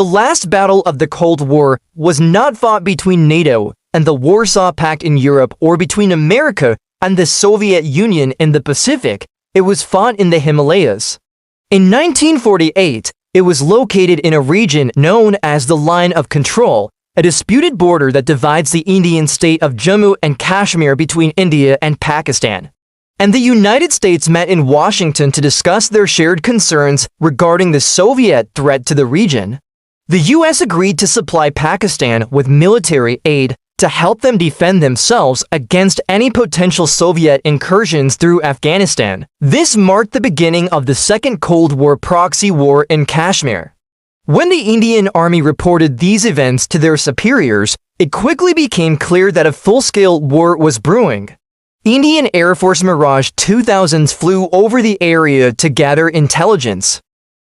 The last battle of the Cold War was not fought between NATO and the Warsaw Pact in Europe or between America and the Soviet Union in the Pacific. It was fought in the Himalayas. In 1948, it was located in a region known as the Line of Control, a disputed border that divides the Indian state of Jammu and Kashmir between India and Pakistan. And the United States met in Washington to discuss their shared concerns regarding the Soviet threat to the region. The US agreed to supply Pakistan with military aid to help them defend themselves against any potential Soviet incursions through Afghanistan. This marked the beginning of the Second Cold War proxy war in Kashmir. When the Indian Army reported these events to their superiors, it quickly became clear that a full-scale war was brewing. Indian Air Force Mirage 2000s flew over the area to gather intelligence.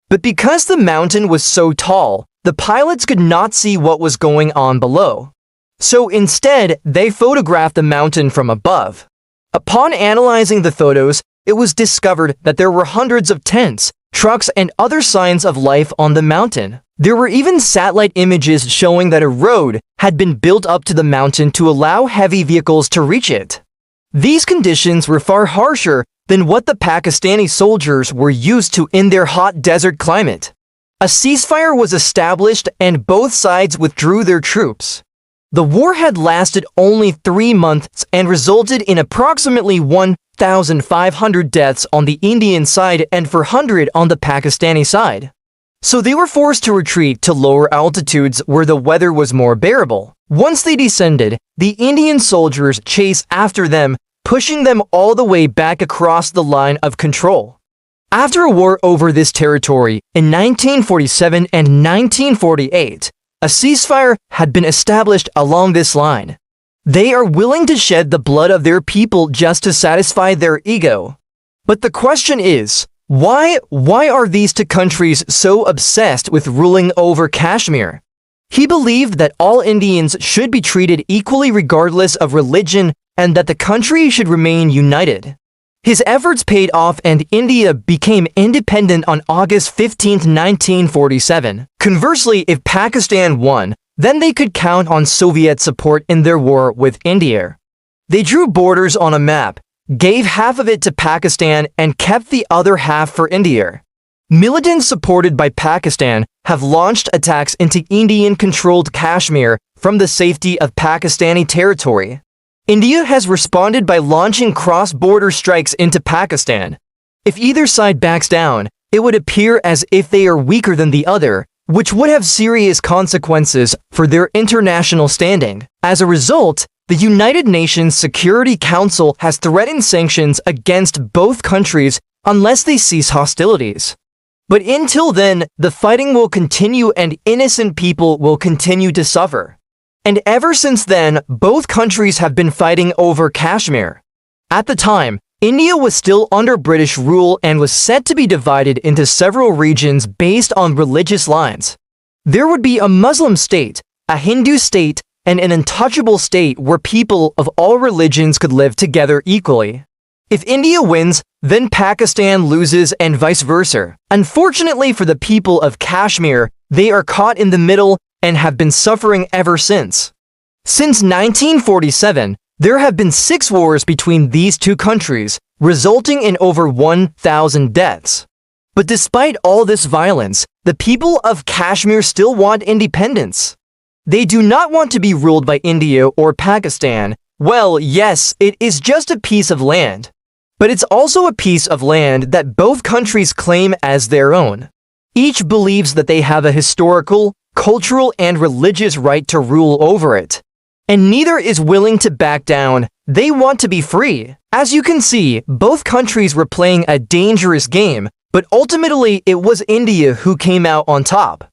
But because the mountain was so tall, the pilots could not see what was going on below. So instead, they photographed the mountain from above. Upon analyzing the photos, it was discovered that there were hundreds of tents, trucks, and other signs of life on the mountain. There were even satellite images showing that a road had been built up to the mountain to allow heavy vehicles to reach it. These conditions were far harsher than what the Pakistani soldiers were used to in their hot desert climate. A ceasefire was established and both sides withdrew their troops. The war had lasted only 3 months and resulted in approximately 1,500 deaths on the Indian side and 400 on the Pakistani side. So they were forced to retreat to lower altitudes where the weather was more bearable. Once they descended, the Indian soldiers chased after them, pushing them all the way back across the line of control. After a war over this territory in 1947 and 1948, a ceasefire had been established along this line. They are willing to shed the blood of their people just to satisfy their ego. But the question is, why are these two countries so obsessed with ruling over Kashmir? He believed that all Indians should be treated equally regardless of religion and that the country should remain united. His efforts paid off and India became independent on August 15, 1947. Conversely, if Pakistan won, then they could count on Soviet support in their war with India. They drew borders on a map, gave half of it to Pakistan, and kept the other half for India. Militants supported by Pakistan have launched attacks into Indian-controlled Kashmir from the safety of Pakistani territory. India has responded by launching cross-border strikes into Pakistan. If either side backs down, it would appear as if they are weaker than the other, which would have serious consequences for their international standing. As a result, the United Nations Security Council has threatened sanctions against both countries unless they cease hostilities. But until then, the fighting will continue and innocent people will continue to suffer. And ever since then, both countries have been fighting over Kashmir. At the time, India was still under British rule and was set to be divided into several regions based on religious lines. There would be a Muslim state, a Hindu state, and an untouchable state where people of all religions could live together equally. If India wins, then Pakistan loses and vice versa. Unfortunately for the people of Kashmir, they are caught in the middle and have been suffering ever since. Since 1947, there have been 6 wars between these two countries, resulting in over 1,000 deaths. But despite all this violence, the people of Kashmir still want independence. They do not want to be ruled by India or Pakistan. Well, yes, it is just a piece of land. But it's also a piece of land that both countries claim as their own. Each believes that they have a historical, cultural, and religious right to rule over it. And neither is willing to back down. They want to be free. As you can see, both countries were playing a dangerous game, but ultimately it was India who came out on top.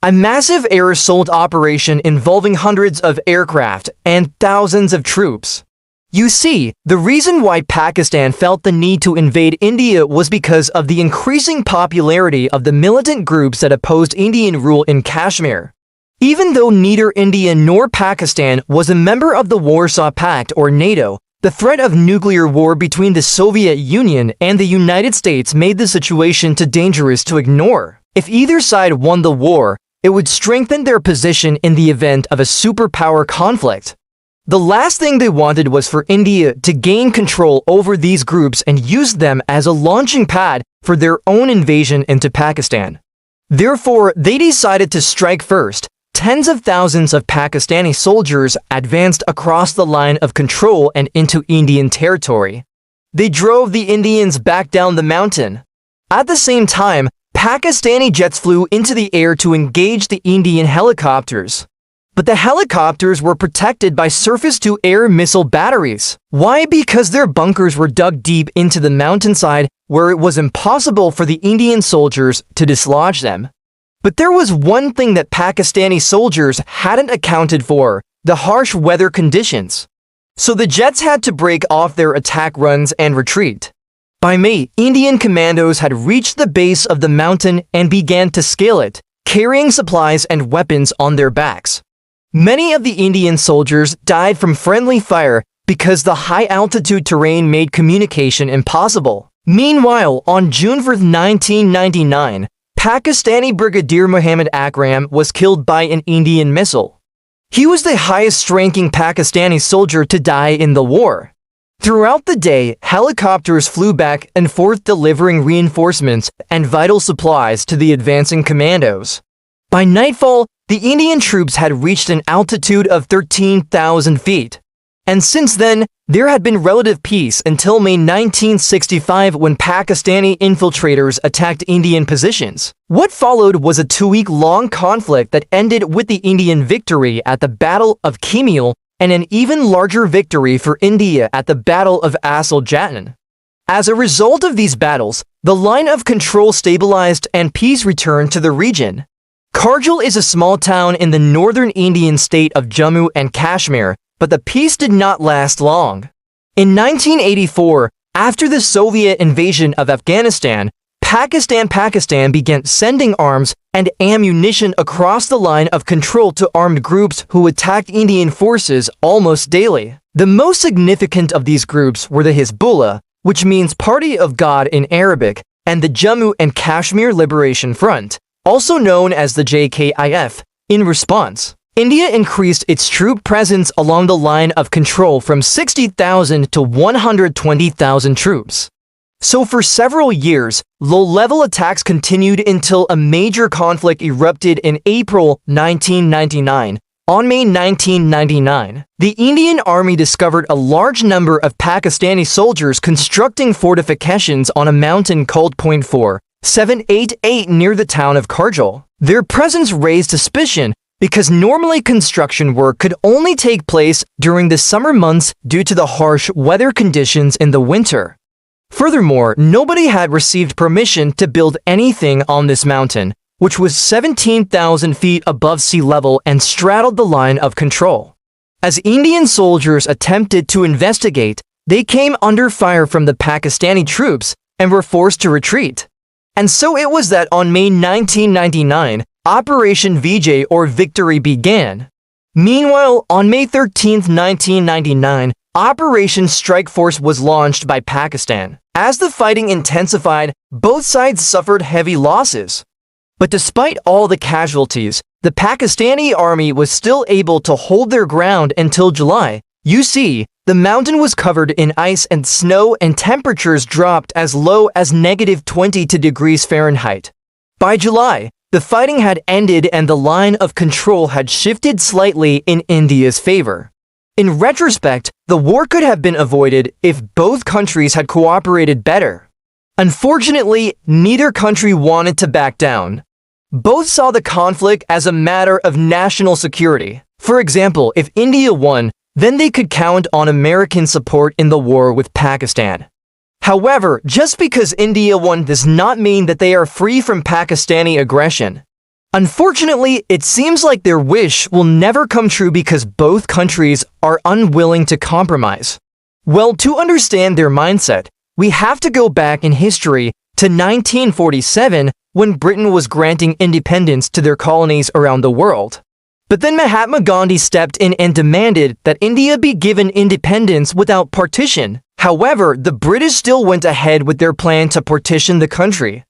A massive air assault operation involving hundreds of aircraft and thousands of troops. You see, the reason why Pakistan felt the need to invade India was because of the increasing popularity of the militant groups that opposed Indian rule in Kashmir. Even though neither India nor Pakistan was a member of the Warsaw Pact or NATO, the threat of nuclear war between the Soviet Union and the United States made the situation too dangerous to ignore. If either side won the war, It would strengthen their position in the event of a superpower conflict. The last thing they wanted was for India to gain control over these groups and use them as a launching pad for their own invasion into Pakistan. Therefore, they decided to strike first. Tens of thousands of Pakistani soldiers advanced across the line of control and into Indian territory. They drove the Indians back down the mountain. At the same time, Pakistani jets flew into the air to engage the Indian helicopters. But the helicopters were protected by surface-to-air missile batteries. Why? Because their bunkers were dug deep into the mountainside where it was impossible for the Indian soldiers to dislodge them. But there was one thing that Pakistani soldiers hadn't accounted for: the harsh weather conditions. So the jets had to break off their attack runs and retreat. By May, Indian commandos had reached the base of the mountain and began to scale it, carrying supplies and weapons on their backs. Many of the Indian soldiers died from friendly fire because the high-altitude terrain made communication impossible. Meanwhile, on June 4, 1999, Pakistani Brigadier Muhammad Akram was killed by an Indian missile. He was the highest-ranking Pakistani soldier to die in the war. Throughout the day, helicopters flew back and forth delivering reinforcements and vital supplies to the advancing commandos. By nightfall, the Indian troops had reached an altitude of 13,000 feet. And since then, there had been relative peace until May 1965 when Pakistani infiltrators attacked Indian positions. What followed was a 2-week-long conflict that ended with the Indian victory at the Battle of Kimil and an even larger victory for India at the Battle of Asal Jatan. As a result of these battles, the line of control stabilized and peace returned to the region. Kargil is a small town in the northern Indian state of Jammu and Kashmir, but the peace did not last long. In 1984, after the Soviet invasion of Afghanistan, Pakistan began sending arms and ammunition across the line of control to armed groups who attacked Indian forces almost daily. The most significant of these groups were the Hezbollah, which means Party of God in Arabic, and the Jammu and Kashmir Liberation Front, also known as the JKIF. In response, India increased its troop presence along the line of control from 60,000 to 120,000 troops. So for several years, low-level attacks continued until a major conflict erupted in April 1999. On May 1999, the Indian Army discovered a large number of Pakistani soldiers constructing fortifications on a mountain called Point 4,788 near the town of Kargil. Their presence raised suspicion because normally construction work could only take place during the summer months due to the harsh weather conditions in the winter. Furthermore, nobody had received permission to build anything on this mountain, which was 17,000 feet above sea level and straddled the line of control. As Indian soldiers attempted to investigate, they came under fire from the Pakistani troops and were forced to retreat. And so it was that on May 1999, Operation Vijay or Victory began. Meanwhile, on May 13, 1999, Operation Strike Force was launched by Pakistan. As the fighting intensified, both sides suffered heavy losses. But despite all the casualties, the Pakistani army was still able to hold their ground until July. You see, the mountain was covered in ice and snow and temperatures dropped as low as -22 degrees Fahrenheit. By July, the fighting had ended and the line of control had shifted slightly in India's favor. In retrospect, the war could have been avoided if both countries had cooperated better. Unfortunately, neither country wanted to back down. Both saw the conflict as a matter of national security. For example, if India won, then they could count on American support in the war with Pakistan. However, just because India won does not mean that they are free from Pakistani aggression. Unfortunately, it seems like their wish will never come true because both countries are unwilling to compromise. Well, to understand their mindset, we have to go back in history to 1947 when Britain was granting independence to their colonies around the world. But then Mahatma Gandhi stepped in and demanded that India be given independence without partition. However, the British still went ahead with their plan to partition the country.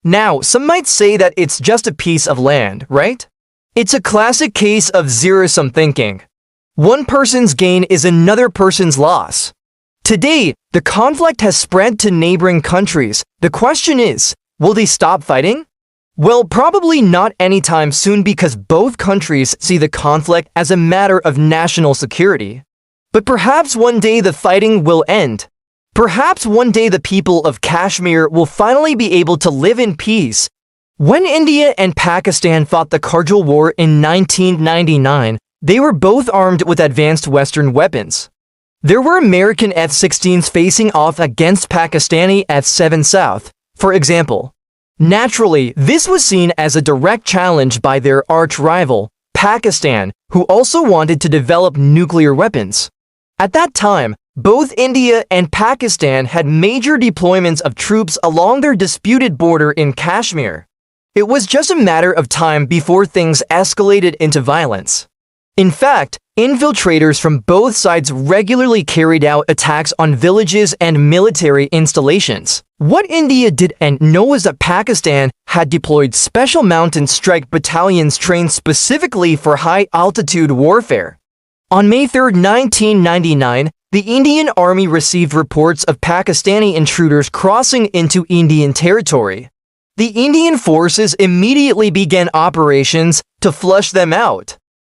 Now, some might say that it's just a piece of land, right? It's a classic case of zero-sum thinking. One person's gain is another person's loss. Today, the conflict has spread to neighboring countries. The question is, will they stop fighting? Well, probably not anytime soon because both countries see the conflict as a matter of national security. But perhaps one day the fighting will end. Perhaps one day the people of Kashmir will finally be able to live in peace. When India and Pakistan fought the Kargil War in 1999, they were both armed with advanced Western weapons. There were American F-16s facing off against Pakistani F-7 South, for example. Naturally, this was seen as a direct challenge by their arch-rival, Pakistan, who also wanted to develop nuclear weapons. At that time, both India and Pakistan had major deployments of troops along their disputed border in Kashmir. It was just a matter of time before things escalated into violence. In fact, infiltrators from both sides regularly carried out attacks on villages and military installations. What India didn't know was that Pakistan had deployed special mountain strike battalions trained specifically for high-altitude warfare. On May 3, 1999, the Indian Army received reports of Pakistani intruders crossing into Indian territory. The Indian forces immediately began operations to flush them out.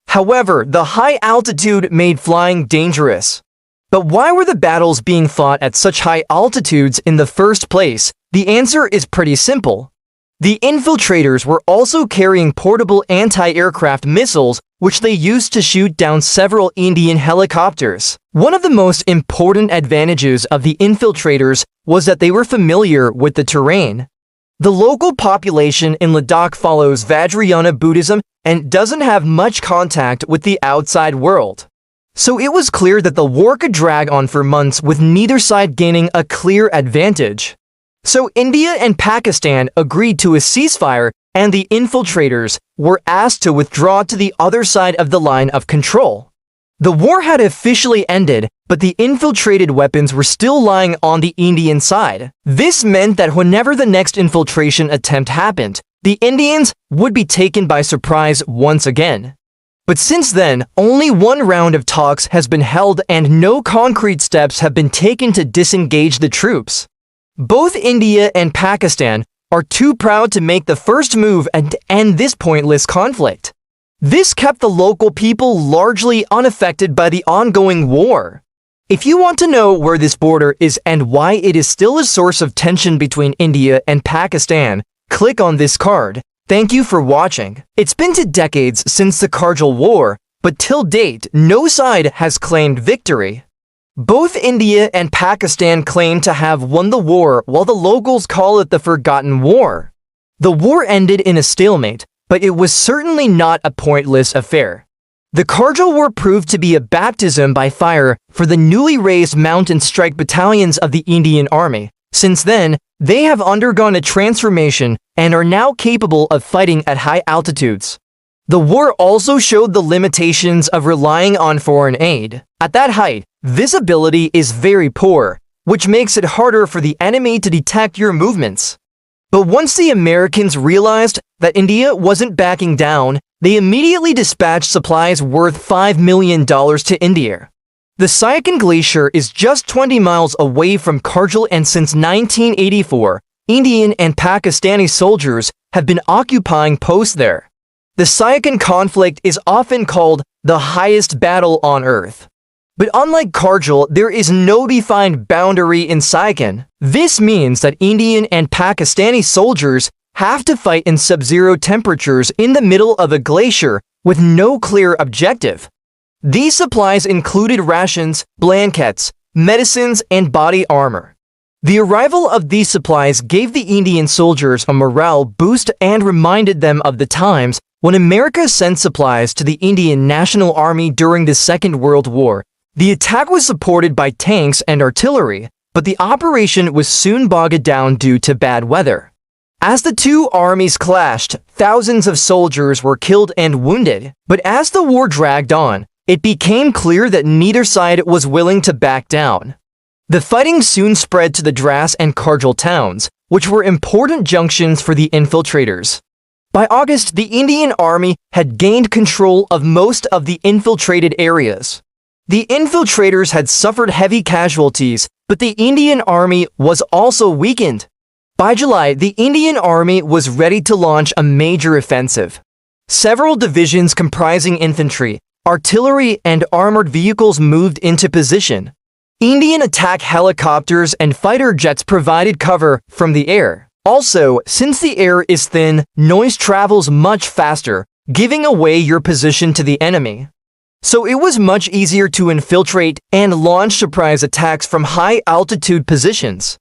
However, the high altitude made flying dangerous. But why were the battles being fought at such high altitudes in the first place? The answer is pretty simple. The infiltrators were also carrying portable anti-aircraft missiles, which they used to shoot down several Indian helicopters. One of the most important advantages of the infiltrators was that they were familiar with the terrain. The local population in Ladakh follows Vajrayana Buddhism and doesn't have much contact with the outside world. So it was clear that the war could drag on for months with neither side gaining a clear advantage. So India and Pakistan agreed to a ceasefire, and the infiltrators were asked to withdraw to the other side of the line of control. The war had officially ended, but the infiltrated weapons were still lying on the Indian side. This meant that whenever the next infiltration attempt happened, the Indians would be taken by surprise once again. But since then, only one round of talks has been held and no concrete steps have been taken to disengage the troops. Both India and Pakistan are too proud to make the first move and end this pointless conflict. This kept the local people largely unaffected by the ongoing war. If you want to know where this border is and why it is still a source of tension between India and Pakistan, click on this card. Thank you for watching. It's been 2 decades since the Kargil War, but till date, no side has claimed victory. Both India and Pakistan claim to have won the war, while the locals call it the Forgotten War. The war ended in a stalemate, but it was certainly not a pointless affair. The Kargil War proved to be a baptism by fire for the newly raised mountain strike battalions of the Indian Army. Since then, they have undergone a transformation and are now capable of fighting at high altitudes. The war also showed the limitations of relying on foreign aid. At that height, visibility is very poor, which makes it harder for the enemy to detect your movements. But once the Americans realized that India wasn't backing down, they immediately dispatched supplies worth $5 million to India. The Siachen Glacier is just 20 miles away from Kargil, and since 1984, Indian and Pakistani soldiers have been occupying posts there. The Siachen conflict is often called the highest battle on Earth. But unlike Kargil, there is no defined boundary in Siachen. This means that Indian and Pakistani soldiers have to fight in sub-zero temperatures in the middle of a glacier with no clear objective. These supplies included rations, blankets, medicines, and body armor. The arrival of these supplies gave the Indian soldiers a morale boost and reminded them of the times when America sent supplies to the Indian National Army during the Second World War. The attack was supported by tanks and artillery, but the operation was soon bogged down due to bad weather. As the two armies clashed, thousands of soldiers were killed and wounded. But as the war dragged on, it became clear that neither side was willing to back down. The fighting soon spread to the Dras and Kargil towns, which were important junctions for the infiltrators. By August, the Indian Army had gained control of most of the infiltrated areas. The infiltrators had suffered heavy casualties, but the Indian Army was also weakened. By July, the Indian Army was ready to launch a major offensive. Several divisions comprising infantry, artillery, and armored vehicles moved into position. Indian attack helicopters and fighter jets provided cover from the air. Also, since the air is thin, noise travels much faster, giving away your position to the enemy. So it was much easier to infiltrate and launch surprise attacks from high-altitude positions.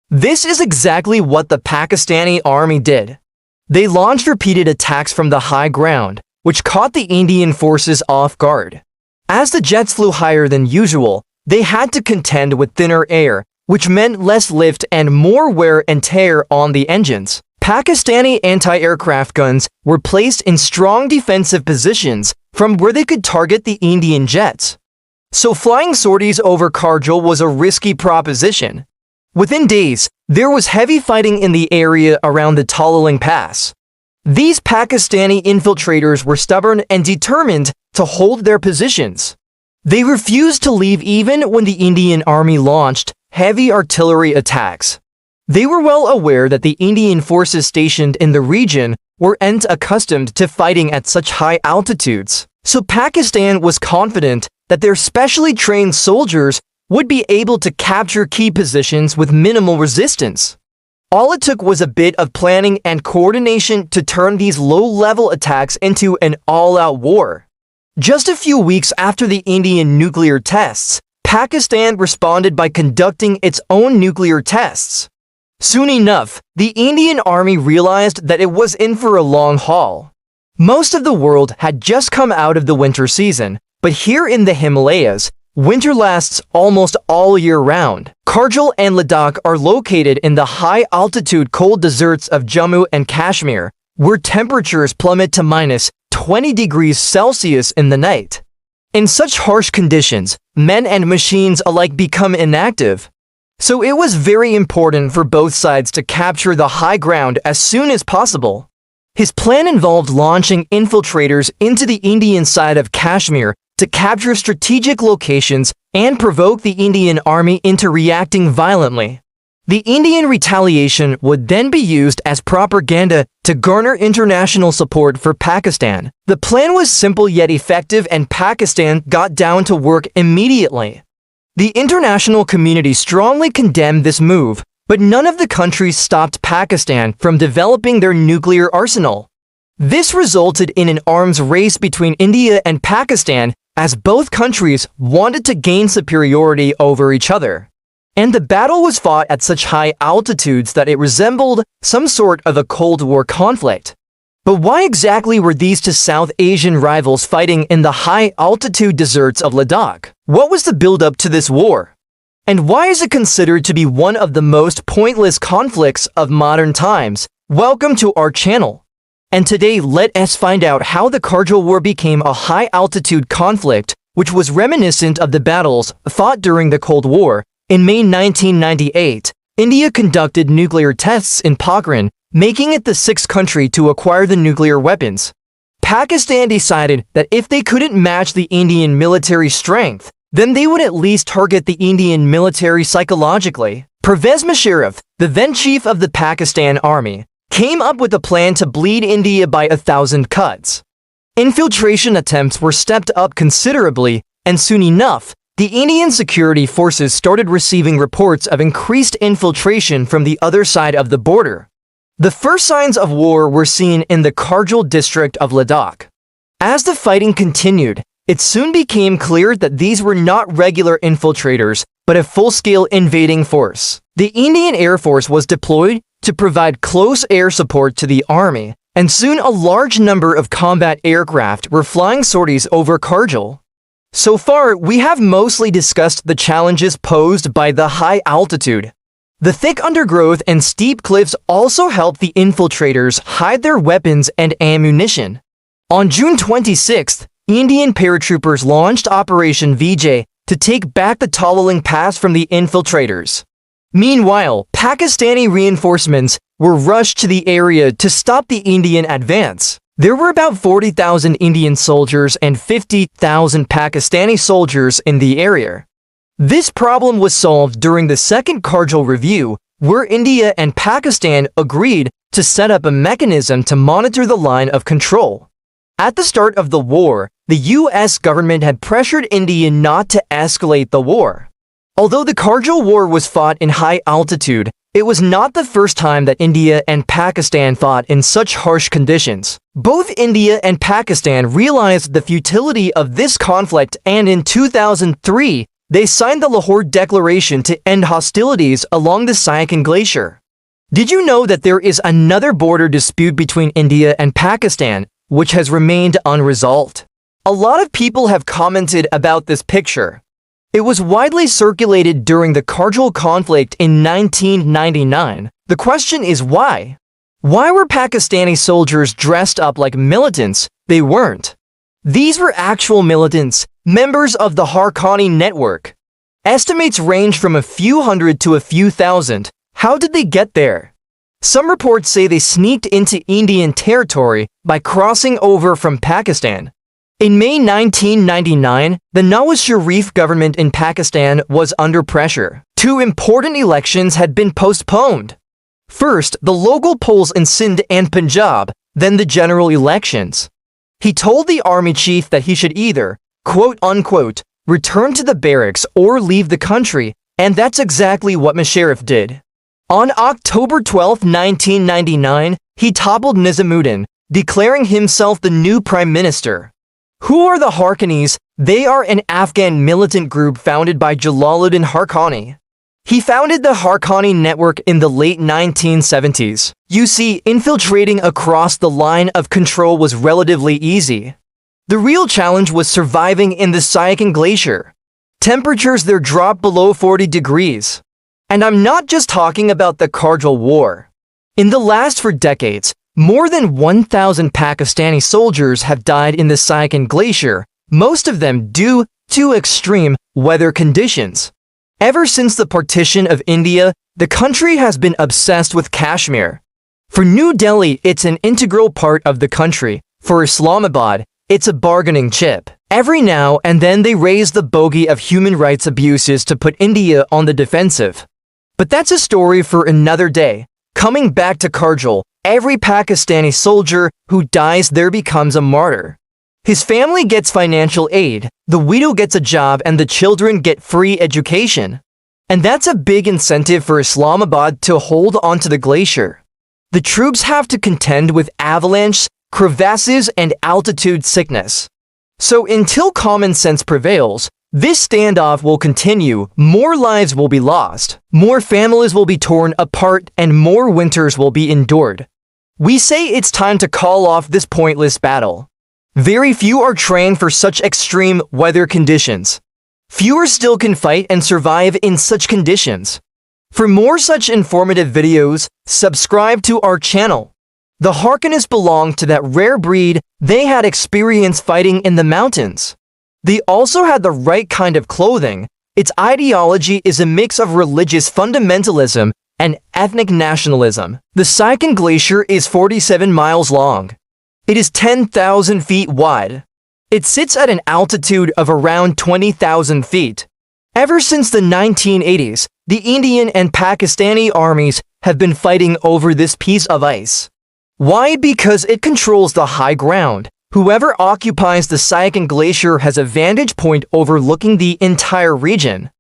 This is exactly what the Pakistani army did. They launched repeated attacks from the high ground, which caught the Indian forces off guard. As the jets flew higher than usual, they had to contend with thinner air, which meant less lift and more wear and tear on the engines. Pakistani anti-aircraft guns were placed in strong defensive positions from where they could target the Indian jets. So flying sorties over Kargil was a risky proposition. Within days, there was heavy fighting in the area around the Talaling Pass. These Pakistani infiltrators were stubborn and determined to hold their positions. They refused to leave even when the Indian Army launched heavy artillery attacks. They were well aware that the Indian forces stationed in the region weren't accustomed to fighting at such high altitudes, so Pakistan was confident that their specially trained soldiers would be able to capture key positions with minimal resistance. All it took was a bit of planning and coordination to turn these low-level attacks into an all-out war. Just a few weeks after the Indian nuclear tests, Pakistan responded by conducting its own nuclear tests. Soon enough, the Indian Army realized that it was in for a long haul. Most of the world had just come out of the winter season, but here in the Himalayas, winter lasts almost all year round. Kargil and Ladakh are located in the high-altitude cold deserts of Jammu and Kashmir, where temperatures plummet to minus 20 degrees Celsius in the night. In such harsh conditions, men and machines alike become inactive. So it was very important for both sides to capture the high ground as soon as possible. His plan involved launching infiltrators into the Indian side of Kashmir to capture strategic locations and provoke the Indian Army into reacting violently. The Indian retaliation would then be used as propaganda to garner international support for Pakistan. The plan was simple yet effective, and Pakistan got down to work immediately. The international community strongly condemned this move, but none of the countries stopped Pakistan from developing their nuclear arsenal. This resulted in an arms race between India and Pakistan, as both countries wanted to gain superiority over each other. And the battle was fought at such high altitudes that it resembled some sort of a Cold War conflict. But why exactly were these two South Asian rivals fighting in the high-altitude deserts of Ladakh? What was the build-up to this war? And why is it considered to be one of the most pointless conflicts of modern times? Welcome to our channel. And today let us find out how the Kargil War became a high-altitude conflict, which was reminiscent of the battles fought during the Cold War. In May 1998, India conducted nuclear tests in Pokhran, making it the sixth country to acquire the nuclear weapons. Pakistan decided that if they couldn't match the Indian military strength, then they would at least target the Indian military psychologically. Pervez Musharraf, the then chief of the Pakistan Army, came up with a plan to bleed India by 1,000 cuts. Infiltration attempts were stepped up considerably, and soon enough, the Indian security forces started receiving reports of increased infiltration from the other side of the border. The first signs of war were seen in the Kargil district of Ladakh. As the fighting continued, it soon became clear that these were not regular infiltrators, but a full-scale invading force. The Indian Air Force was deployed to provide close air support to the army, and soon a large number of combat aircraft were flying sorties over Kargil. So far, we have mostly discussed the challenges posed by the high altitude. The thick undergrowth and steep cliffs also helped the infiltrators hide their weapons and ammunition. On June 26th, Indian paratroopers launched Operation Vijay to take back the Talaling Pass from the infiltrators. Meanwhile, Pakistani reinforcements were rushed to the area to stop the Indian advance. There were about 40,000 Indian soldiers and 50,000 Pakistani soldiers in the area. This problem was solved during the Second Kargil Review, where India and Pakistan agreed to set up a mechanism to monitor the line of control. At the start of the war, the US government had pressured India not to escalate the war. Although the Kargil War was fought in high altitude, it was not the first time that India and Pakistan fought in such harsh conditions. Both India and Pakistan realized the futility of this conflict, and in 2003, they signed the Lahore Declaration to end hostilities along the Siachen Glacier. Did you know that there is another border dispute between India and Pakistan, which has remained unresolved? A lot of people have commented about this picture. It was widely circulated during the Kargil conflict in 1999. The question is why? Why were Pakistani soldiers dressed up like militants? They weren't. These were actual militants, members of the Haqqani network. Estimates range from a few hundred to a few thousand. How did they get there? Some reports say they sneaked into Indian territory by crossing over from Pakistan. In May 1999, the Nawaz Sharif government in Pakistan was under pressure. Two important elections had been postponed. First, the local polls in Sindh and Punjab, then the general elections. He told the army chief that he should either, quote-unquote, return to the barracks or leave the country, and that's exactly what Musharraf did. On October 12, 1999, he toppled Nizamuddin, declaring himself the new prime minister. Who are the Haqqanis? They are an Afghan militant group founded by Jalaluddin Haqqani. He founded the Haqqani network in the late 1970s. You see, infiltrating across the line of control was relatively easy. The real challenge was surviving in the Siachen Glacier. Temperatures there dropped below 40 degrees. And I'm not just talking about the Kargil War. In the last 4 decades, more than 1,000 Pakistani soldiers have died in the Siachen Glacier, most of them due to extreme weather conditions. Ever since the partition of India, the country has been obsessed with Kashmir. For New Delhi, it's an integral part of the country. For Islamabad, it's a bargaining chip. Every now and then they raise the bogey of human rights abuses to put India on the defensive. But that's a story for another day. Coming back to Kargil, every Pakistani soldier who dies there becomes a martyr. His family gets financial aid, the widow gets a job, and the children get free education. And that's a big incentive for Islamabad to hold onto the glacier. The troops have to contend with avalanches, crevasses, and altitude sickness. So until common sense prevails, this standoff will continue, more lives will be lost, more families will be torn apart, and more winters will be endured. We say it's time to call off this pointless battle. Very few are trained for such extreme weather conditions. Fewer still can fight and survive in such conditions. For more such informative videos, subscribe to our channel. The Haqqanis belong to that rare breed. They had experience fighting in the mountains. They also had the right kind of clothing. Its ideology is a mix of religious fundamentalism and ethnic nationalism. The Siachen Glacier is 47 miles long. It is 10,000 feet wide. It sits at an altitude of around 20,000 feet. Ever since the 1980s, the Indian and Pakistani armies have been fighting over this piece of ice. Why? Because it controls the high ground. Whoever occupies the Siachen Glacier has a vantage point overlooking the entire region.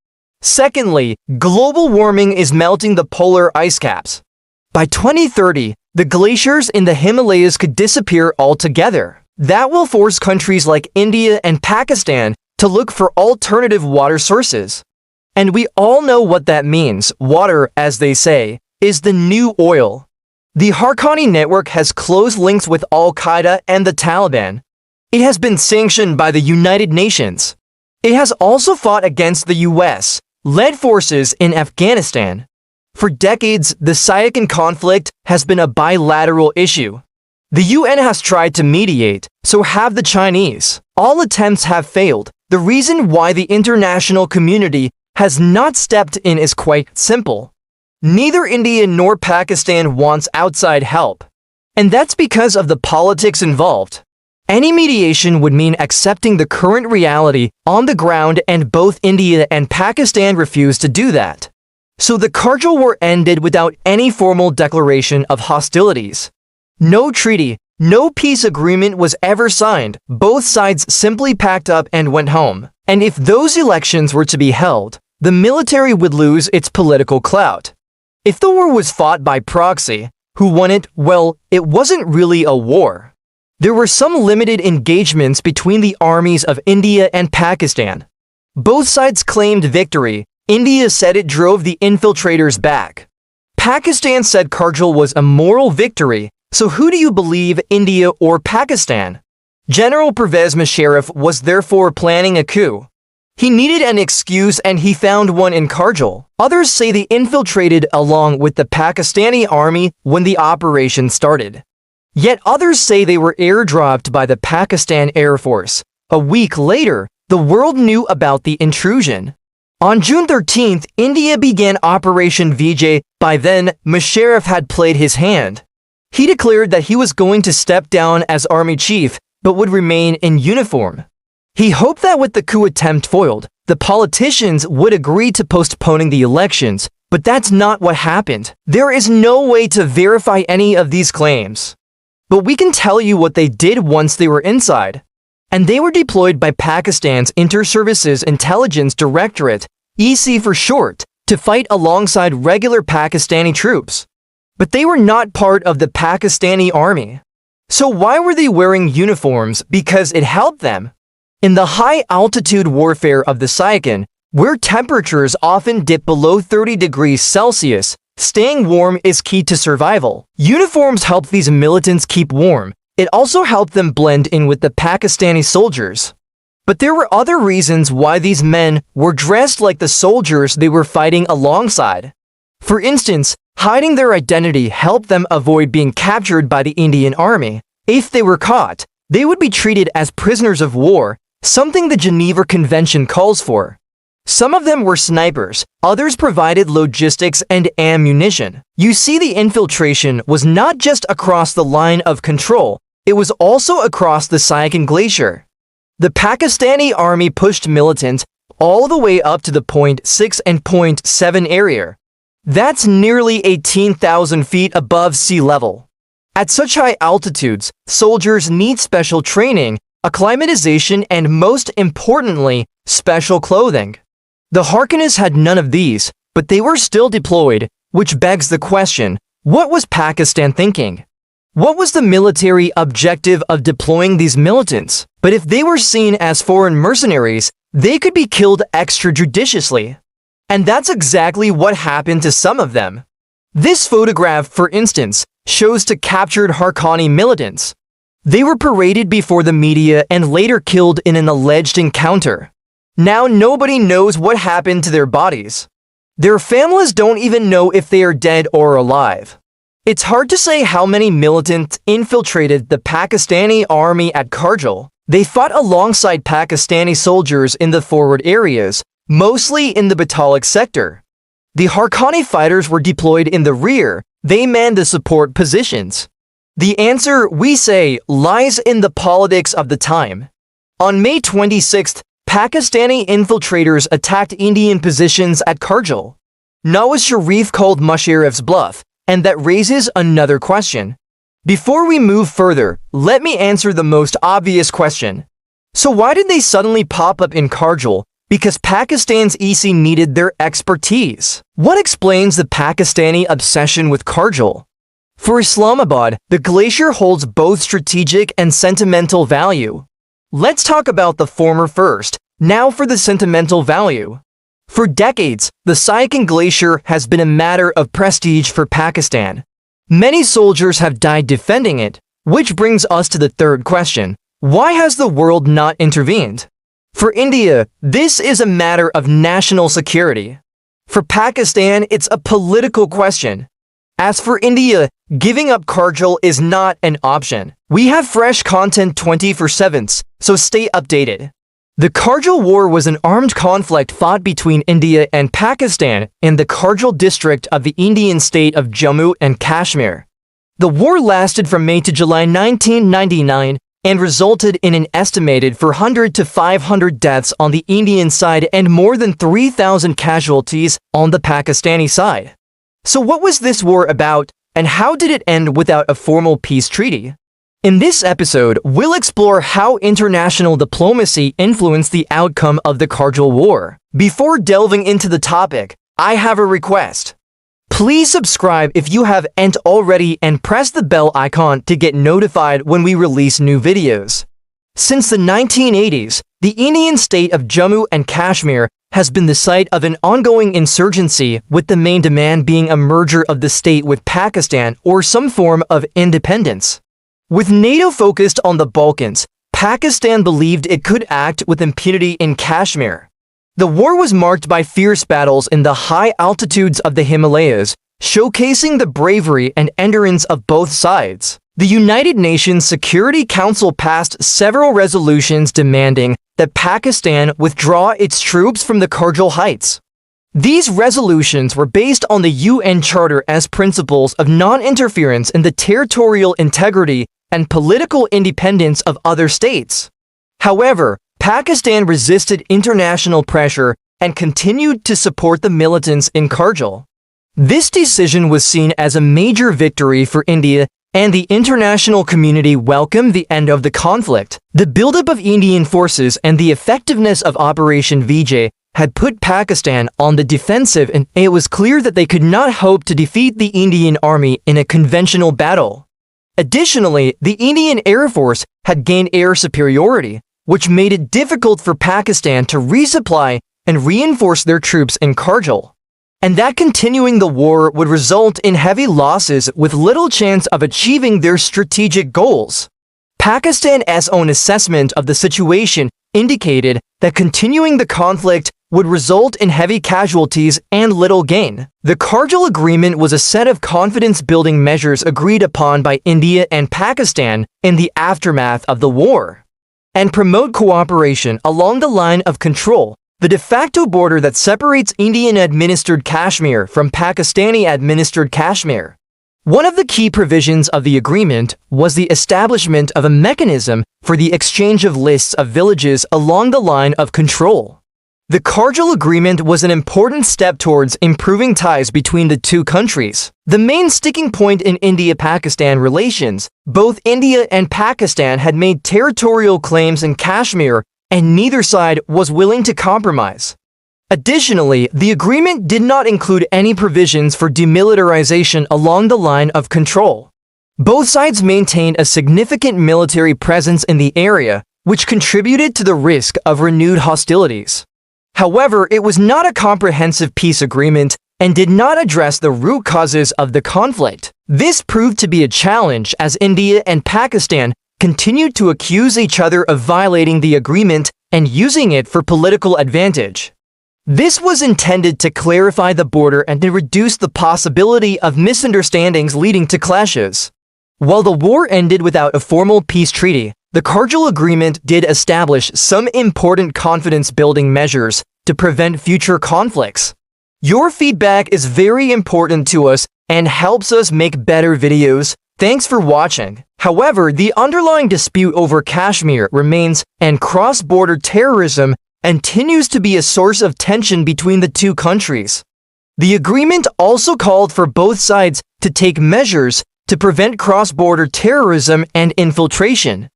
Secondly, global warming is melting the polar ice caps. By 2030, the glaciers in the Himalayas could disappear altogether. That will force countries like India and Pakistan to look for alternative water sources. And we all know what that means. Water, as they say, is the new oil. The Haqqani network has close links with Al-Qaeda and the Taliban. It has been sanctioned by the United Nations. It has also fought against the US-led forces in Afghanistan. For decades, the Siachen conflict has been a bilateral issue. The UN has tried to mediate, so have the Chinese. All attempts have failed. The reason why the international community has not stepped in is quite simple. Neither India nor Pakistan wants outside help. And that's because of the politics involved. Any mediation would mean accepting the current reality on the ground, and both India and Pakistan refused to do that. So the Kargil War ended without any formal declaration of hostilities. No treaty, no peace agreement was ever signed. Both sides simply packed up and went home. And if those elections were to be held, the military would lose its political clout. If the war was fought by proxy, who won it? Well, it wasn't really a war. There were some limited engagements between the armies of India and Pakistan. Both sides claimed victory. India said it drove the infiltrators back. Pakistan said Kargil was a moral victory. So who do you believe, India or Pakistan? General Pervez Musharraf was therefore planning a coup. He needed an excuse, and he found one in Kargil. Others say they infiltrated along with the Pakistani army when the operation started. Yet others say they were airdropped by the Pakistan Air Force. A week later, the world knew about the intrusion. On June 13th, India began Operation Vijay. By then, Musharraf had played his hand. He declared that he was going to step down as army chief, but would remain in uniform. He hoped that with the coup attempt foiled, the politicians would agree to postponing the elections, but that's not what happened. There is no way to verify any of these claims. But we can tell you what they did once they were inside. And they were deployed by Pakistan's Inter-Services Intelligence Directorate, EC for short, to fight alongside regular Pakistani troops. But they were not part of the Pakistani army. So why were they wearing uniforms? Because it helped them. In the high-altitude warfare of the Siachen, where temperatures often dip below 30 degrees Celsius, staying warm is key to survival. Uniforms help these militants keep warm. It also helped them blend in with the Pakistani soldiers. But there were other reasons why these men were dressed like the soldiers they were fighting alongside. For instance, hiding their identity helped them avoid being captured by the Indian army. If they were caught, they would be treated as prisoners of war, something the Geneva Convention calls for. Some of them were snipers, others provided logistics and ammunition. You see, the infiltration was not just across the line of control, it was also across the Siachen Glacier. The Pakistani army pushed militants all the way up to the Point 6 and Point 7 area. That's nearly 18,000 feet above sea level. At such high altitudes, soldiers need special training, acclimatization, and most importantly, special clothing. The Harkonnens had none of these, but they were still deployed, which begs the question, what was Pakistan thinking? What was the military objective of deploying these militants? But if they were seen as foreign mercenaries, they could be killed extrajudiciously. And that's exactly what happened to some of them. This photograph, for instance, shows two captured Harkonni militants. They were paraded before the media and later killed in an alleged encounter. Now nobody knows what happened to their bodies. Their families don't even know if they are dead or alive. It's hard to say how many militants infiltrated the Pakistani army at Kargil. They fought alongside Pakistani soldiers in the forward areas, mostly in the Batalik sector. The Harkonni fighters were deployed in the rear. They manned the support positions. The answer, we say, lies in the politics of the time. On May 26th, Pakistani infiltrators attacked Indian positions at Kargil. Nawaz Sharif called Musharraf's bluff, and that raises another question. Before we move further, let me answer the most obvious question. So why did they suddenly pop up in Kargil? Because Pakistan's EC needed their expertise. What explains the Pakistani obsession with Kargil? For Islamabad, the glacier holds both strategic and sentimental value. Let's talk about the former first, now for the sentimental value. For decades, the Siachen Glacier has been a matter of prestige for Pakistan. Many soldiers have died defending it, which brings us to the third question. Why has the world not intervened? For India, this is a matter of national security. For Pakistan, it's a political question. As for India, giving up Kargil is not an option. We have fresh content 24/7, so stay updated. The Kargil War was an armed conflict fought between India and Pakistan in the Kargil district of the Indian state of Jammu and Kashmir. The war lasted from May to July 1999 and resulted in an estimated 400 to 500 deaths on the Indian side and more than 3,000 casualties on the Pakistani side. So what was this war about, and how did it end without a formal peace treaty? In this episode, we'll explore how international diplomacy influenced the outcome of the Kargil War. Before delving into the topic, I have a request. Please subscribe if you haven't already and press the bell icon to get notified when we release new videos. Since the 1980s, the Indian state of Jammu and Kashmir has been the site of an ongoing insurgency, with the main demand being a merger of the state with Pakistan or some form of independence. With NATO focused on the Balkans, Pakistan believed it could act with impunity in Kashmir. The war was marked by fierce battles in the high altitudes of the Himalayas, showcasing the bravery and endurance of both sides. The United Nations Security Council passed several resolutions demanding that Pakistan withdraw its troops from the Kargil Heights. These resolutions were based on the UN Charter as principles of non-interference in the territorial integrity and political independence of other states. However, Pakistan resisted international pressure and continued to support the militants in Kargil. This decision was seen as a major victory for India, and the international community welcomed the end of the conflict. The buildup of Indian forces and the effectiveness of Operation Vijay had put Pakistan on the defensive, and it was clear that they could not hope to defeat the Indian army in a conventional battle. Additionally, the Indian Air Force had gained air superiority, which made it difficult for Pakistan to resupply and reinforce their troops in Kargil. And that continuing the war would result in heavy losses with little chance of achieving their strategic goals. Pakistan's own assessment of the situation indicated that continuing the conflict would result in heavy casualties and little gain. The Kargil Agreement was a set of confidence-building measures agreed upon by India and Pakistan in the aftermath of the war, and promote cooperation along the line of control, the de facto border that separates Indian-administered Kashmir from Pakistani-administered Kashmir. One of the key provisions of the agreement was the establishment of a mechanism for the exchange of lists of villages along the line of control. The Kargil Agreement was an important step towards improving ties between the two countries. The main sticking point in India-Pakistan relations, both India and Pakistan had made territorial claims in Kashmir, and neither side was willing to compromise. Additionally, the agreement did not include any provisions for demilitarization along the line of control. Both sides maintained a significant military presence in the area, which contributed to the risk of renewed hostilities. However, it was not a comprehensive peace agreement and did not address the root causes of the conflict. This proved to be a challenge as India and Pakistan continued to accuse each other of violating the agreement and using it for political advantage. This was intended to clarify the border and to reduce the possibility of misunderstandings leading to clashes. While the war ended without a formal peace treaty, the Kargil Agreement did establish some important confidence-building measures to prevent future conflicts. Your feedback is very important to us and helps us make better videos. Thanks for watching. However, the underlying dispute over Kashmir remains, and cross-border terrorism continues to be a source of tension between the two countries. The agreement also called for both sides to take measures to prevent cross-border terrorism and infiltration.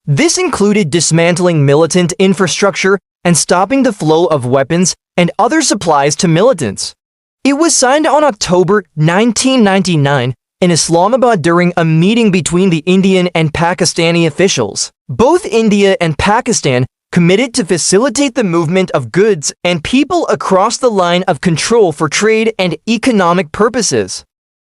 This included dismantling militant infrastructure and stopping the flow of weapons and other supplies to militants. It was signed on October 1999 in Islamabad during a meeting between the Indian and Pakistani officials. Both India and Pakistan committed to facilitate the movement of goods and people across the line of control for trade and economic purposes.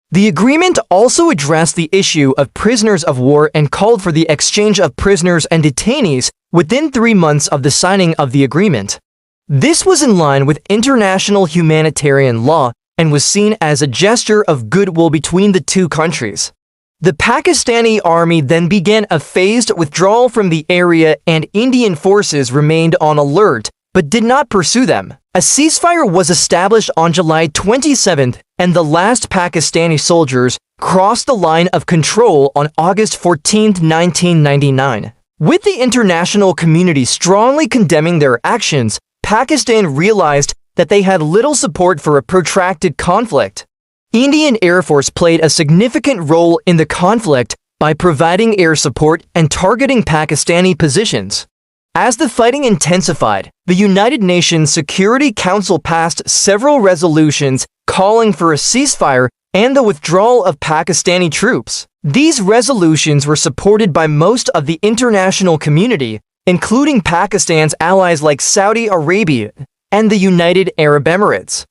The agreement also addressed the issue of prisoners of war and called for the exchange of prisoners and detainees within 3 months of the signing of the agreement. This was in line with international humanitarian law and was seen as a gesture of goodwill between the two countries. The Pakistani army then began a phased withdrawal from the area, and Indian forces remained on alert but did not pursue them. A ceasefire was established on July 27th, and the last Pakistani soldiers crossed the line of control on August 14, 1999. With the international community strongly condemning their actions, Pakistan realized that they had little support for a protracted conflict. Indian Air Force played a significant role in the conflict by providing air support and targeting Pakistani positions. As the fighting intensified, the United Nations Security Council passed several resolutions calling for a ceasefire and the withdrawal of Pakistani troops. These resolutions were supported by most of the international community, including Pakistan's allies like Saudi Arabia and the United Arab Emirates.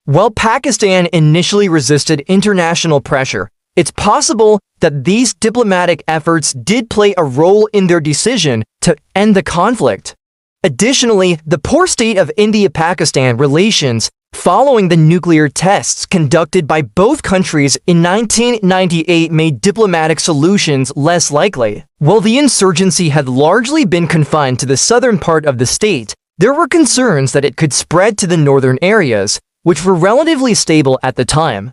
While Pakistan initially resisted international pressure, it's possible that these diplomatic efforts did play a role in their decision to end the conflict. Additionally, the poor state of India-Pakistan relations following the nuclear tests conducted by both countries in 1998 made diplomatic solutions less likely. While the insurgency had largely been confined to the southern part of the state, there were concerns that it could spread to the northern areas, which were relatively stable at the time.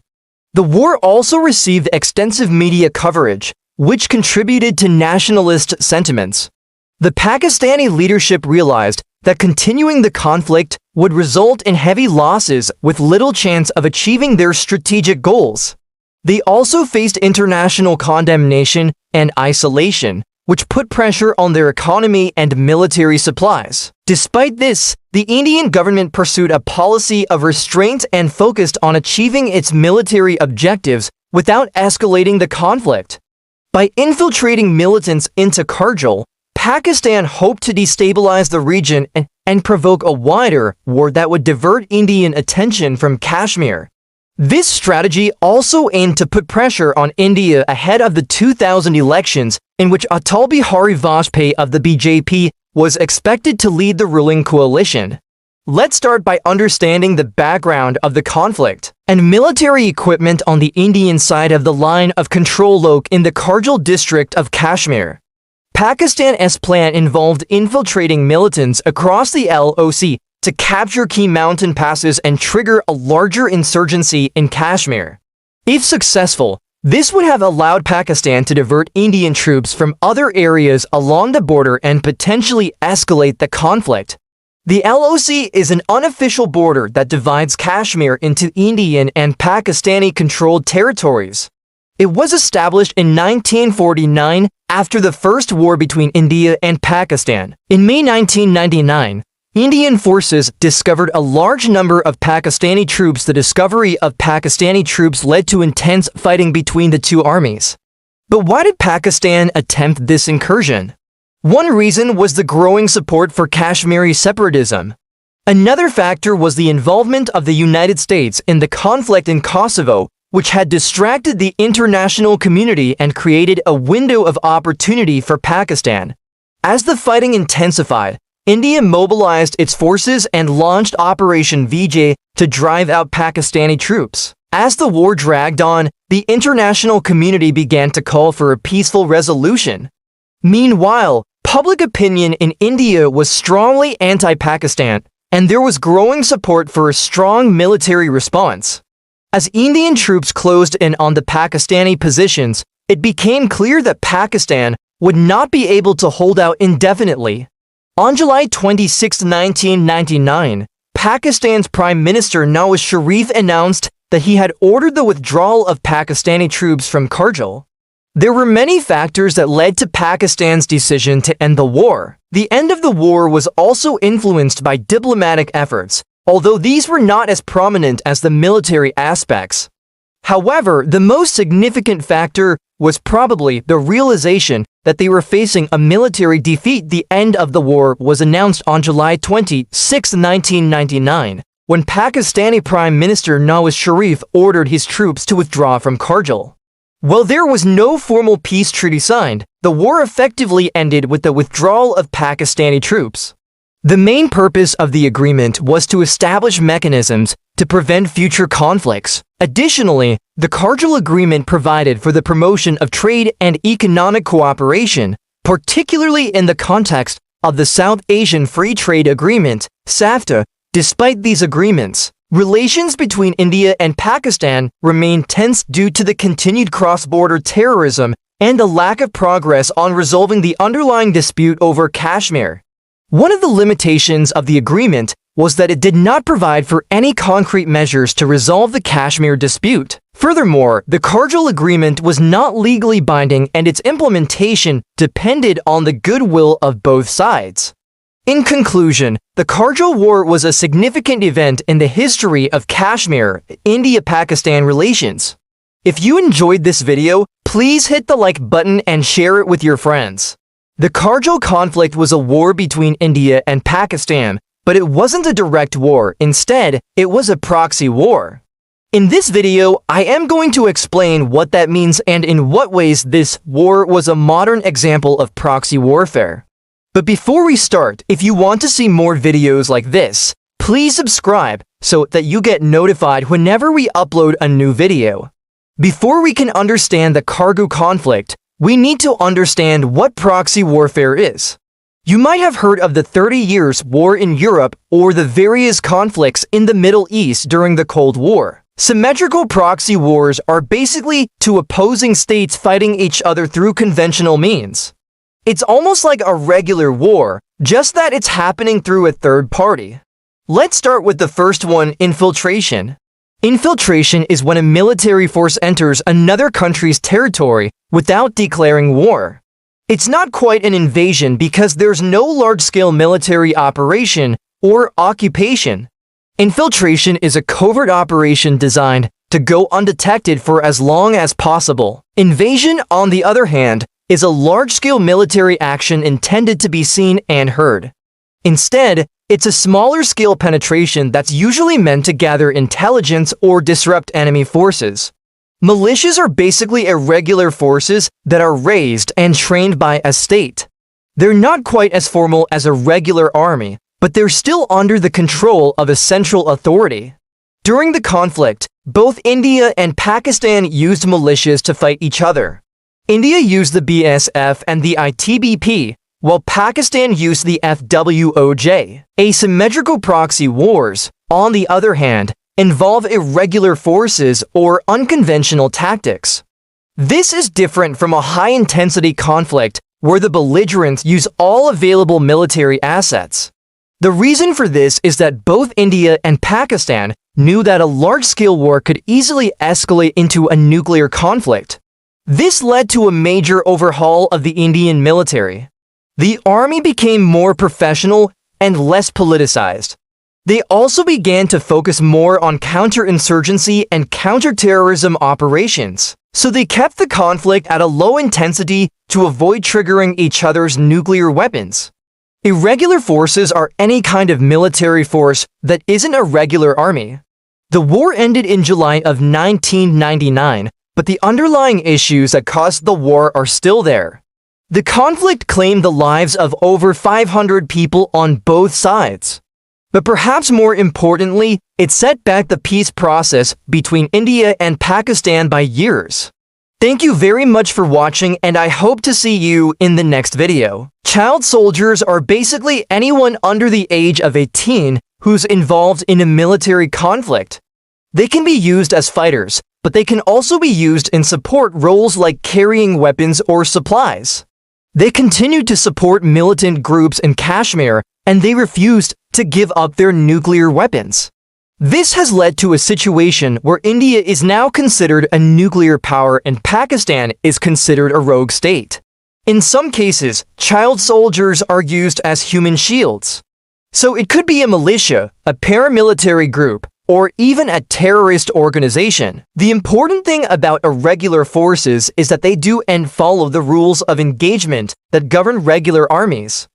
The war also received extensive media coverage, which contributed to nationalist sentiments. The Pakistani leadership realized that continuing the conflict would result in heavy losses with little chance of achieving their strategic goals. They also faced international condemnation and isolation, which put pressure on their economy and military supplies. Despite this, the Indian government pursued a policy of restraint and focused on achieving its military objectives without escalating the conflict. By infiltrating militants into Kargil, Pakistan hoped to destabilize the region and provoke a wider war that would divert Indian attention from Kashmir. This strategy also aimed to put pressure on India ahead of the 2000 elections, in which Atal Bihari Vajpayee of the BJP was expected to lead the ruling coalition. Let's start by understanding the background of the conflict and military equipment on the Indian side of the line of control in the Kargil district of Kashmir. Pakistan's plan involved infiltrating militants across the LOC to capture key mountain passes and trigger a larger insurgency in Kashmir. If successful, this would have allowed Pakistan to divert Indian troops from other areas along the border and potentially escalate the conflict. The LOC is an unofficial border that divides Kashmir into Indian and Pakistani-controlled territories. It was established in 1949 after the First War between India and Pakistan. In May 1999, Indian forces discovered a large number of Pakistani troops. The discovery of Pakistani troops led to intense fighting between the two armies. But why did Pakistan attempt this incursion? One reason was the growing support for Kashmiri separatism. Another factor was the involvement of the United States in the conflict in Kosovo, which had distracted the international community and created a window of opportunity for Pakistan. As the fighting intensified, India mobilized its forces and launched Operation Vijay to drive out Pakistani troops. As the war dragged on, the international community began to call for a peaceful resolution. Meanwhile, public opinion in India was strongly anti-Pakistan, and there was growing support for a strong military response. As Indian troops closed in on the Pakistani positions, it became clear that Pakistan would not be able to hold out indefinitely. On July 26, 1999, Pakistan's Prime Minister Nawaz Sharif announced that he had ordered the withdrawal of Pakistani troops from Kargil. There were many factors that led to Pakistan's decision to end the war. The end of the war was also influenced by diplomatic efforts, although these were not as prominent as the military aspects. However, the most significant factor was probably the realization that they were facing a military defeat. The end of the war was announced on July 26, 1999, when Pakistani Prime Minister Nawaz Sharif ordered his troops to withdraw from Kargil. While there was no formal peace treaty signed, the war effectively ended with the withdrawal of Pakistani troops. The main purpose of the agreement was to establish mechanisms to prevent future conflicts. Additionally, the Kargil Agreement provided for the promotion of trade and economic cooperation, particularly in the context of the South Asian Free Trade Agreement, SAFTA. Despite these agreements, relations between India and Pakistan remain tense due to the continued cross-border terrorism and the lack of progress on resolving the underlying dispute over Kashmir. One of the limitations of the agreement was that it did not provide for any concrete measures to resolve the Kashmir dispute. Furthermore, the Kargil Agreement was not legally binding and its implementation depended on the goodwill of both sides. In conclusion, the Kargil War was a significant event in the history of Kashmir, India-Pakistan relations. If you enjoyed this video, please hit the like button and share it with your friends. The Kargil conflict was a war between India and Pakistan, but it wasn't a direct war. Instead, it was a proxy war. In this video, I am going to explain what that means and in what ways this war was a modern example of proxy warfare. But before we start, if you want to see more videos like this, please subscribe so that you get notified whenever we upload a new video. Before we can understand the Kargil conflict, we need to understand what proxy warfare is. You might have heard of the 30 Years' War in Europe or the various conflicts in the Middle East during the Cold War. Symmetrical proxy wars are basically two opposing states fighting each other through conventional means. It's almost like a regular war, just that it's happening through a third party. Let's start with the first one, infiltration. Infiltration is when a military force enters another country's territory without declaring war. It's not quite an invasion because there's no large-scale military operation or occupation. Infiltration is a covert operation designed to go undetected for as long as possible. Invasion, on the other hand, is a large-scale military action intended to be seen and heard. Instead, it's a smaller-scale penetration that's usually meant to gather intelligence or disrupt enemy forces. Militias are basically irregular forces that are raised and trained by a state. They're not quite as formal as a regular army, but they're still under the control of a central authority. During the conflict, both India and Pakistan used militias to fight each other. India used the BSF and the ITBP, while Pakistan used the FWOJ. Asymmetrical proxy wars, on the other hand, involve irregular forces or unconventional tactics. This is different from a high-intensity conflict where the belligerents use all available military assets. The reason for this is that both India and Pakistan knew that a large-scale war could easily escalate into a nuclear conflict. This led to a major overhaul of the Indian military. The army became more professional and less politicized. They also began to focus more on counterinsurgency and counterterrorism operations, so they kept the conflict at a low intensity to avoid triggering each other's nuclear weapons. Irregular forces are any kind of military force that isn't a regular army. The war ended in July of 1999, but the underlying issues that caused the war are still there. The conflict claimed the lives of over 500 people on both sides. But perhaps more importantly, it set back the peace process between India and Pakistan by years. Thank you very much for watching, and I hope to see you in the next video. Child soldiers are basically anyone under the age of 18 who's involved in a military conflict. They can be used as fighters, but they can also be used in support roles like carrying weapons or supplies. They continued to support militant groups in Kashmir, and they refused to give up their nuclear weapons. This has led to a situation where India is now considered a nuclear power and Pakistan is considered a rogue state. In some cases, child soldiers are used as human shields. So it could be a militia, a paramilitary group, or even a terrorist organization. The important thing about irregular forces is that they do and follow the rules of engagement that govern regular armies.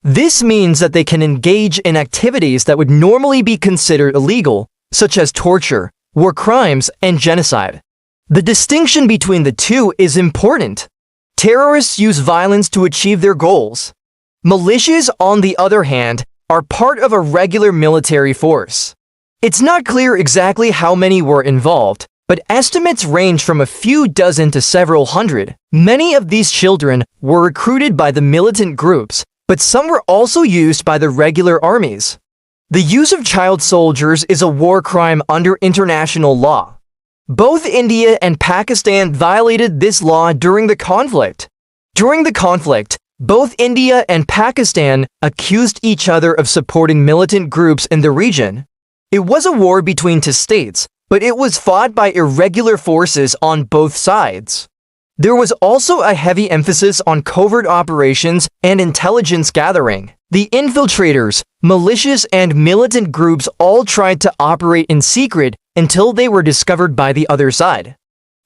This means that they can engage in activities that would normally be considered illegal, such as torture, war crimes, and genocide. The distinction between the two is important. Terrorists use violence to achieve their goals. Militias, on the other hand, are part of a regular military force. It's not clear exactly how many were involved, but estimates range from a few dozen to several hundred. Many of these children were recruited by the militant groups, but some were also used by the regular armies. The use of child soldiers is a war crime under international law. Both India and Pakistan violated this law during the conflict. During the conflict, both India and Pakistan accused each other of supporting militant groups in the region. It was a war between two states, but it was fought by irregular forces on both sides. There was also a heavy emphasis on covert operations and intelligence gathering. The infiltrators, militias, and militant groups all tried to operate in secret until they were discovered by the other side.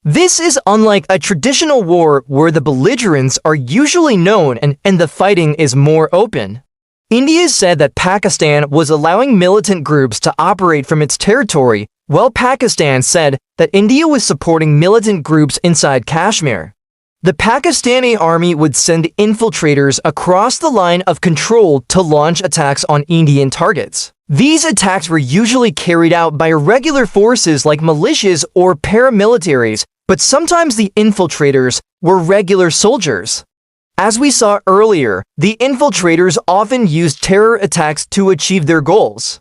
This is unlike a traditional war where the belligerents are usually known and the fighting is more open. India said that Pakistan was allowing militant groups to operate from its territory, while Pakistan said that India was supporting militant groups inside Kashmir. The Pakistani army would send infiltrators across the line of control to launch attacks on Indian targets. These attacks were usually carried out by irregular forces like militias or paramilitaries, but sometimes the infiltrators were regular soldiers. As we saw earlier, the infiltrators often used terror attacks to achieve their goals.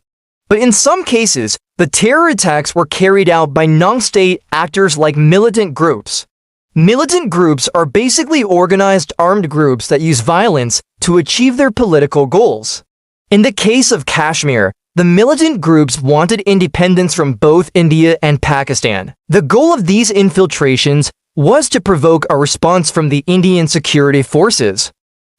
But in some cases, the terror attacks were carried out by non-state actors like militant groups. Militant groups are basically organized armed groups that use violence to achieve their political goals. In the case of Kashmir, the militant groups wanted independence from both India and Pakistan. The goal of these infiltrations was to provoke a response from the Indian security forces.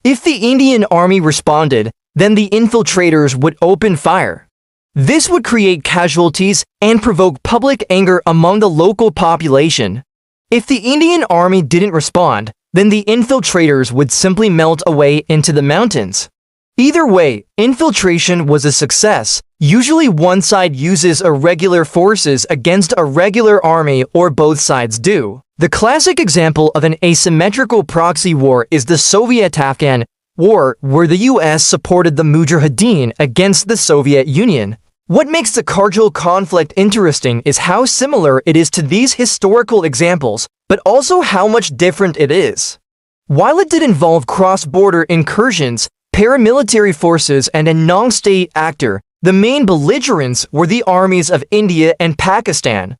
If the Indian army responded, then the infiltrators would open fire. This would create casualties and provoke public anger among the local population. If the Indian army didn't respond, then the infiltrators would simply melt away into the mountains. Either way, infiltration was a success. Usually one side uses irregular forces against a regular army, or both sides do. The classic example of an asymmetrical proxy war is the Soviet-Afghan War, where the US supported the Mujahideen against the Soviet Union. What makes the Kargil conflict interesting is how similar it is to these historical examples, but also how much different it is. While it did involve cross-border incursions, paramilitary forces, and a non-state actor, the main belligerents were the armies of India and Pakistan.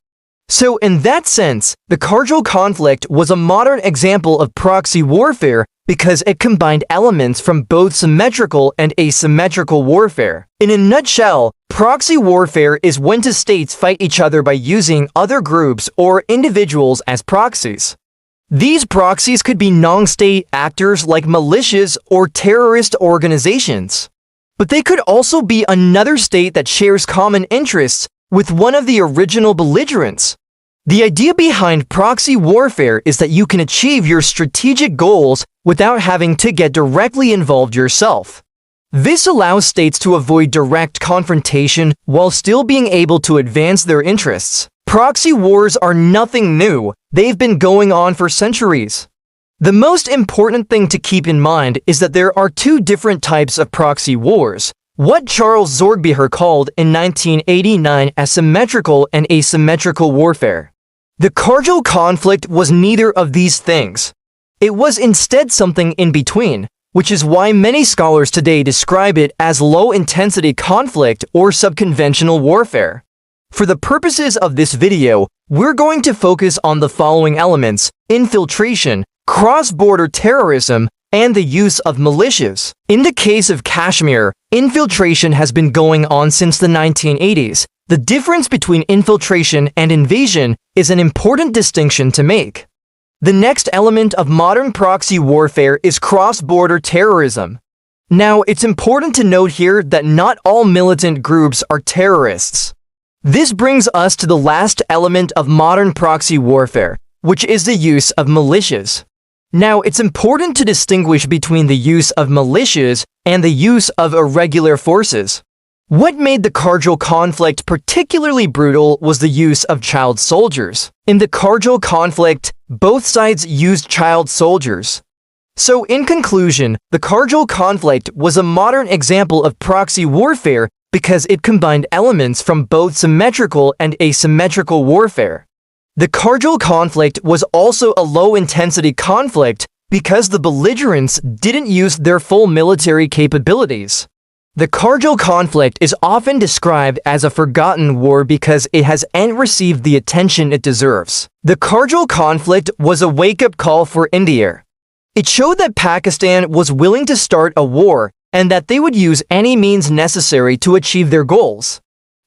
So in that sense, the Kargil conflict was a modern example of proxy warfare because it combined elements from both symmetrical and asymmetrical warfare. In a nutshell, proxy warfare is when two states fight each other by using other groups or individuals as proxies. These proxies could be non-state actors like militias or terrorist organizations. But they could also be another state that shares common interests with one of the original belligerents. The idea behind proxy warfare is that you can achieve your strategic goals without having to get directly involved yourself. This allows states to avoid direct confrontation while still being able to advance their interests. Proxy wars are nothing new. They've been going on for centuries. The most important thing to keep in mind is that there are two different types of proxy wars. What Charles Zorgbeher called in 1989 asymmetrical and asymmetrical warfare. The Kargil conflict was neither of these things. It was instead something in between, which is why many scholars today describe it as low-intensity conflict or subconventional warfare. For the purposes of this video, we're going to focus on the following elements: infiltration, cross-border terrorism, and the use of militias. In the case of Kashmir, infiltration has been going on since the 1980s. The difference between infiltration and invasion is an important distinction to make. The next element of modern proxy warfare is cross-border terrorism. Now, it's important to note here that not all militant groups are terrorists. This brings us to the last element of modern proxy warfare, which is the use of militias. Now, it's important to distinguish between the use of militias and the use of irregular forces. What made the Kargil conflict particularly brutal was the use of child soldiers. In the Kargil conflict, both sides used child soldiers. So in conclusion, the Kargil conflict was a modern example of proxy warfare because it combined elements from both symmetrical and asymmetrical warfare. The Kargil conflict was also a low-intensity conflict because the belligerents didn't use their full military capabilities. The Kargil conflict is often described as a forgotten war because it hasn't received the attention it deserves. The Kargil conflict was a wake-up call for India. It showed that Pakistan was willing to start a war and that they would use any means necessary to achieve their goals.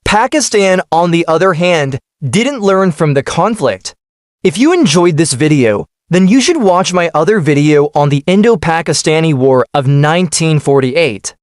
Pakistan, on the other hand, didn't learn from the conflict. If you enjoyed this video, then you should watch my other video on the Indo-Pakistani War of 1948.